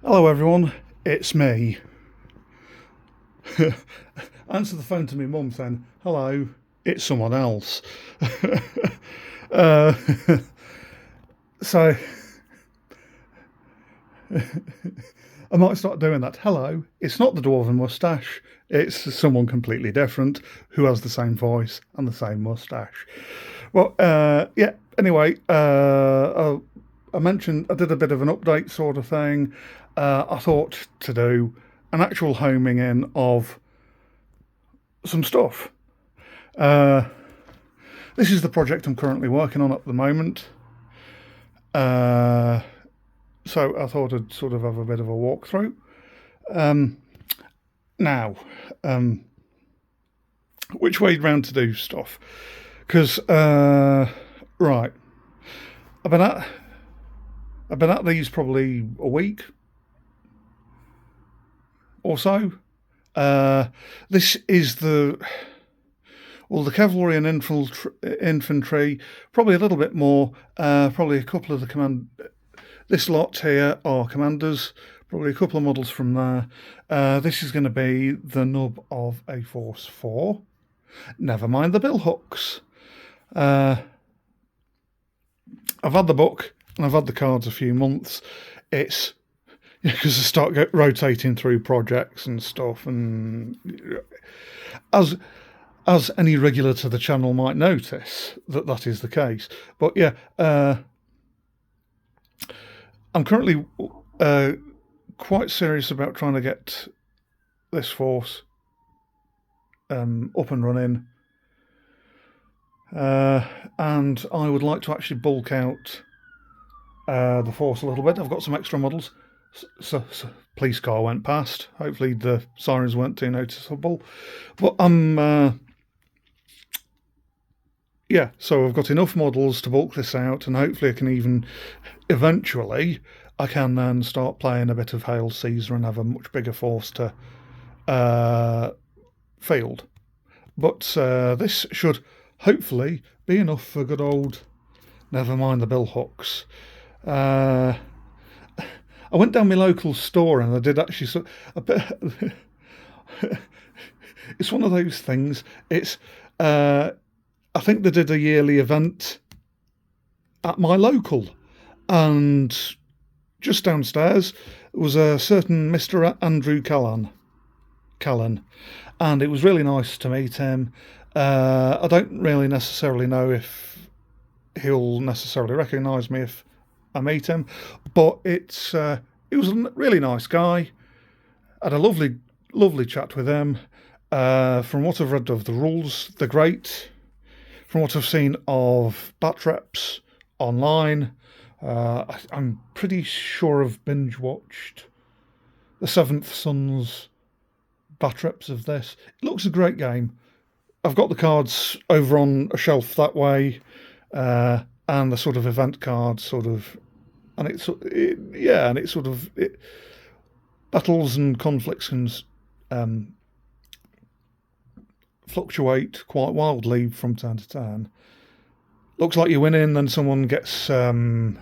Hello everyone, it's me. Answer the phone to me mum saying, hello, it's someone else. uh, so I might start doing that. Hello, it's not the dwarven moustache, it's someone completely different who has the same voice and the same moustache. Well, yeah, anyway, I mentioned I did a bit of an update sort of thing. I thought to do an actual homing in of some stuff. Uh, this is the project I'm currently working on at the moment. Uh, so I thought I'd sort of have a bit of a walkthrough. Now, which way round to do stuff? Because right, I've been at I've been at these probably a week or so. This is the cavalry and infantry, probably a little bit more. Probably a couple of the command. This lot here are commanders. Probably a couple of models from there. This is going to be the nub of a Force 4. Never mind the bill hooks. I've had the book and I've had the cards a few months. It's because I start rotating through projects and stuff, and as any regular to the channel might notice, that is the case. But yeah, I'm currently quite serious about trying to get this force up and running, and I would like to actually bulk out the force a little bit. I've got some extra models. So police car went past. Hopefully the sirens weren't too noticeable. But yeah, so I've got enough models to bulk this out, and hopefully I can even eventually I can then start playing a bit of Hail Caesar and have a much bigger force to field. But this should hopefully be enough for good old. Never mind the bill hooks. I went down my local store and I did actually. A bit, it's one of those things. It's. I think they did a yearly event at my local, and just downstairs was a certain Mr. Andrew Callan, and it was really nice to meet him. I don't really necessarily know if he'll necessarily recognise me if I meet him, but he was a really nice guy. Had a lovely chat with him. From what I've read of the rules, they're great. From what I've seen of bat reps online, I'm pretty sure I've binge watched the Seventh Sons bat reps of this. It looks a great game. I've got the cards over on a shelf that way, and the sort of event cards, and it's sort of battles and conflicts can fluctuate quite wildly from turn to turn. Looks like you're winning, then someone gets a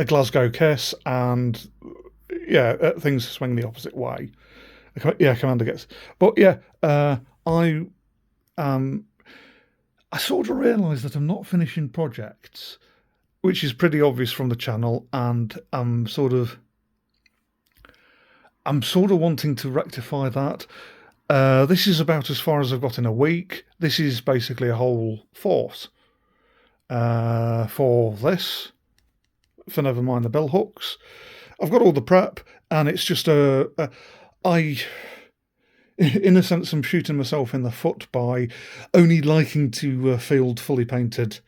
Glasgow kiss, and things swing the opposite way. Yeah, commander gets. But yeah, I sort of realise that I'm not finishing projects, which is pretty obvious from the channel, and I'm sort of wanting to rectify that. This is about as far as I've got in a week. This is basically a whole force for this. For never mind the bill hooks, I've got all the prep, and it's just in a sense, I'm shooting myself in the foot by only liking to field fully painted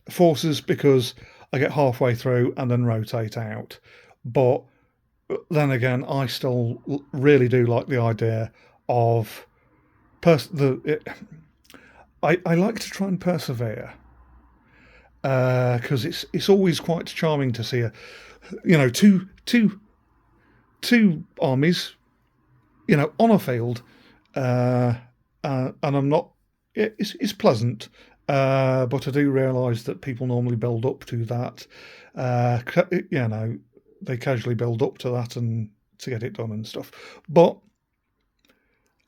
forces, because I get halfway through and then rotate out. But then again, I still really do like the idea of I like to try and persevere, because it's always quite charming to see two armies, on a field, and I'm not. It's pleasant, but I do realise that people normally build up to that. they casually build up to that and to get it done and stuff. But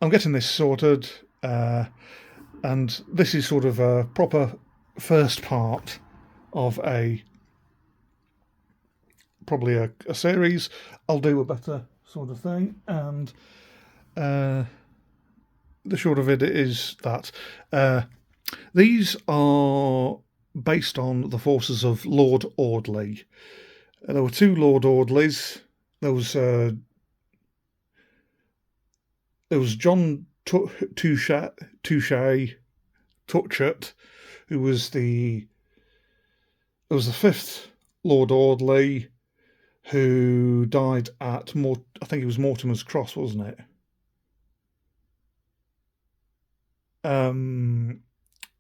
I'm getting this sorted, and this is sort of a proper first part of probably a series. I'll do a better sort of thing, and the short of it is that these are based on the forces of Lord Audley. There were two Lord Audleys. There was John Touchet, who was the fifth Lord Audley, who died at I think it was Mortimer's Cross, wasn't it?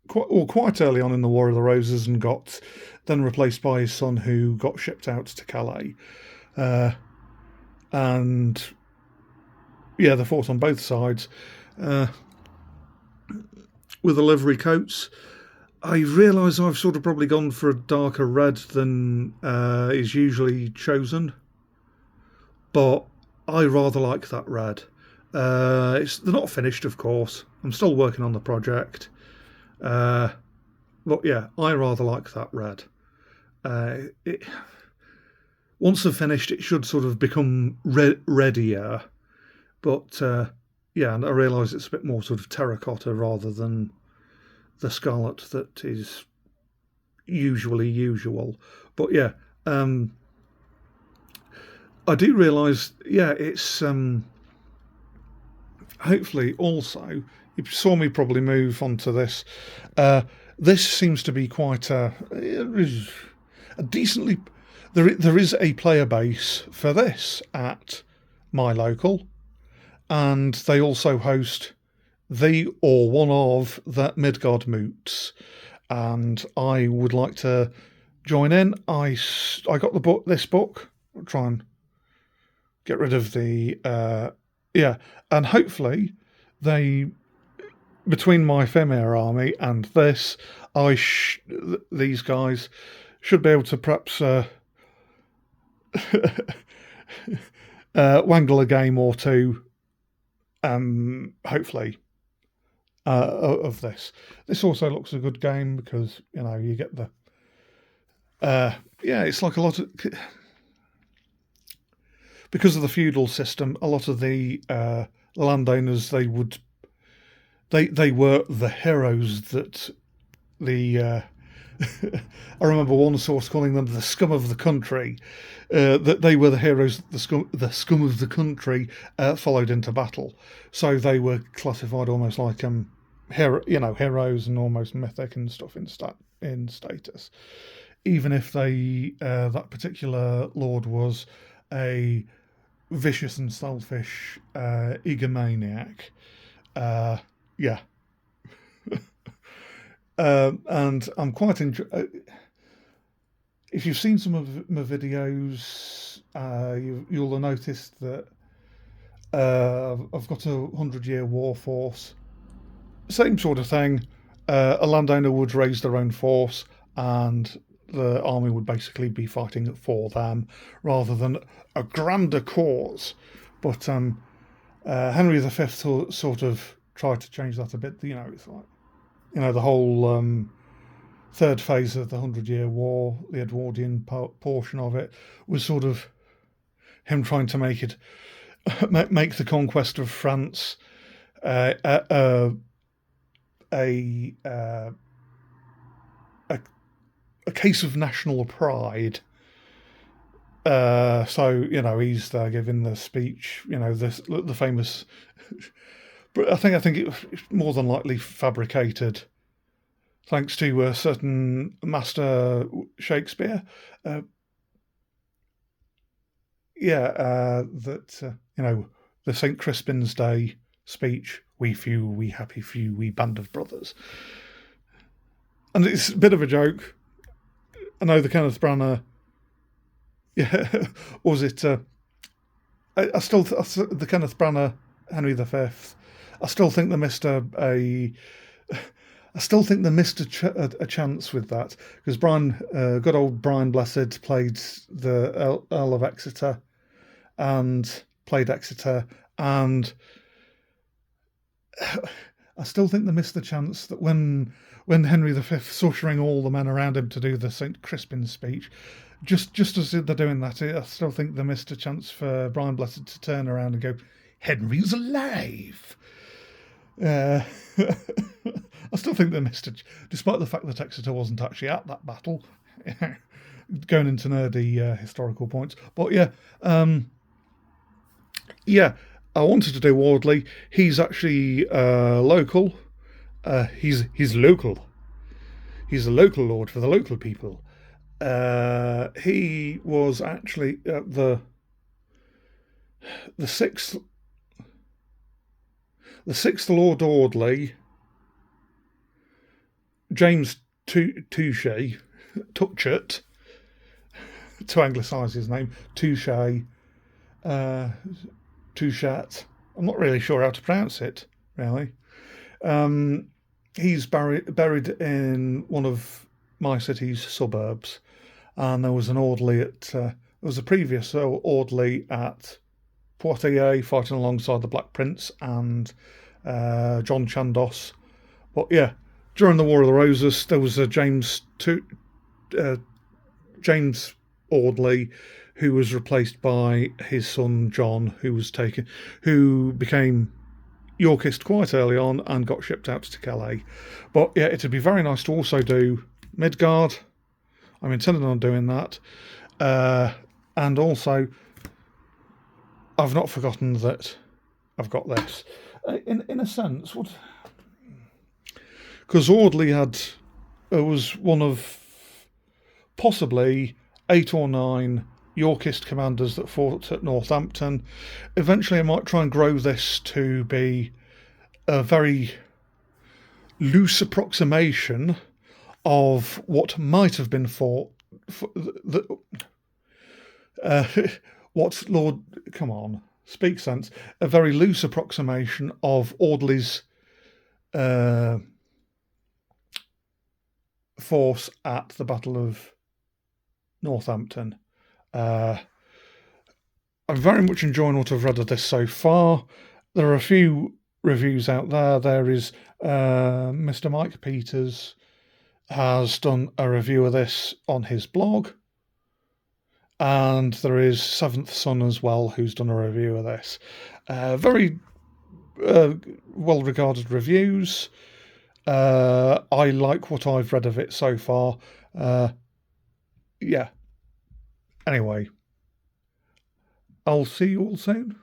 Quite early on in the War of the Roses, and got then replaced by his son, who got shipped out to Calais. And yeah, they fought on both sides with the livery coats. I realise I've sort of probably gone for a darker red than is usually chosen, but I rather like that red. They're not finished, of course. I'm still working on the project. But yeah, I rather like that red. Once they're finished, it should sort of become reddier. But yeah, and I realise it's a bit more sort of terracotta rather than the scarlet that is usually usual. But yeah, I do realise, yeah, it's hopefully also, you saw me probably move on to this. This seems to be quite a decently. There is a player base for this at my local, and they also host one of the Midgard moots, and I would like to join in. I got this book. I'll try and get rid of the and hopefully between my Femir army and this, these guys should be able to perhaps wangle a game or two, hopefully, of this. This also looks a good game because, you get the it's like a lot of, because of the feudal system, a lot of the landowners, they were the heroes that I remember one source calling them the scum of the country, that they were the heroes, the scum of the country followed into battle. So they were classified almost like heroes and almost mythic and stuff in status, even if that particular lord was a vicious and selfish egomaniac. Yeah. And I'm quite if you've seen some of my videos, you'll have noticed that I've got a 100-year war force. Same sort of thing. A landowner would raise their own force, and the army would basically be fighting for them rather than a grander cause. But Henry V sort of tried to change that a bit. It's like, the whole third phase of the 100-Year War, the Edwardian portion of it, was sort of him trying to make the conquest of France a case of national pride. So he's there giving the speech. The famous. But I think it's more than likely fabricated, thanks to a certain master Shakespeare. The St. Crispin's Day speech. We few, we happy few, we band of brothers. And it's a bit of a joke. I know the Kenneth Branagh. Yeah, was it? I still the Kenneth Branagh Henry V. I still think they missed a I still think they missed a chance with that, because good old Brian Blessed played the Earl of Exeter and played Exeter, and I still think they missed the chance that when Henry V is ushering all the men around him to do the St. Crispin speech, just as they're doing that, I still think they missed a chance for Brian Blessed to turn around and go, "Henry's alive." I still think they missed it, despite the fact that Exeter wasn't actually at that battle. Going into nerdy historical points, but yeah, I wanted to do Audley. He's actually local. He's local. He's a local lord for the local people. He was actually the sixth Lord Audley, James Touchet, to anglicise his name, Touchet, Touchet. I'm not really sure how to pronounce it, really. He's buried in one of my city's suburbs, and there was an Audley there was a previous Audley at Poitier fighting alongside the Black Prince and John Chandos. But yeah, during the War of the Roses, there was a James Audley, who was replaced by his son John, who became Yorkist quite early on and got shipped out to Calais. But yeah, it'd be very nice to also do Midgard. I'm intending on doing that, and also I've not forgotten that I've got this. In a sense, because Audley was one of possibly 8 or 9 Yorkist commanders that fought at Northampton. Eventually, I might try and grow this to be a very loose approximation of what might have been fought. What's Lord? Come on, speak sense. A very loose approximation of Audley's force at the Battle of Northampton. I'm very much enjoying what I've read of this so far. There are a few reviews out there. There is Mr. Mike Peters has done a review of this on his blog, and there is Seventh Son as well, who's done a review of this. Very well-regarded reviews. I like what I've read of it so far. Yeah. Anyway, I'll see you all soon.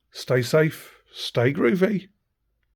Stay safe, stay groovy.